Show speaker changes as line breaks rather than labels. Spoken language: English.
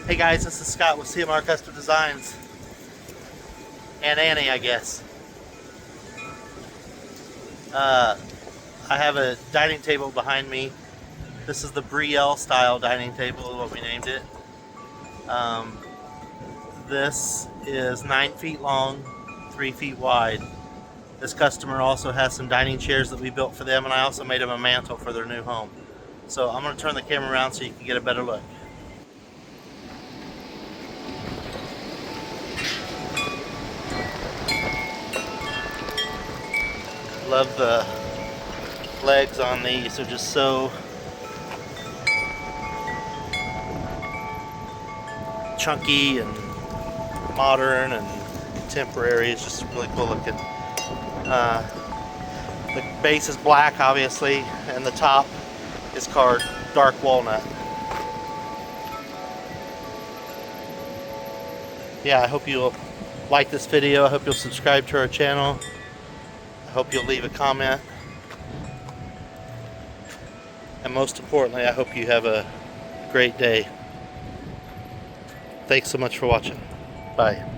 Hey guys, this is Scott with CMR Custom Designs. And Annie, I guess. I have a dining table behind me. This is the Brielle style dining table, is what we named it. This is 9 feet long, 3 feet wide. This customer also has some dining chairs that we built for them, and I also made them a mantle for their new home. So I'm going to turn the camera around so you can get a better look. Love the legs on these. They're just so chunky and modern and contemporary. It's just really cool looking. The base is black, obviously, and the top is called dark walnut. Yeah, I hope you'll like this video. I hope you'll subscribe to our channel. I hope you'll leave a comment. And most importantly, I hope you have a great day. Thanks so much for watching. Bye.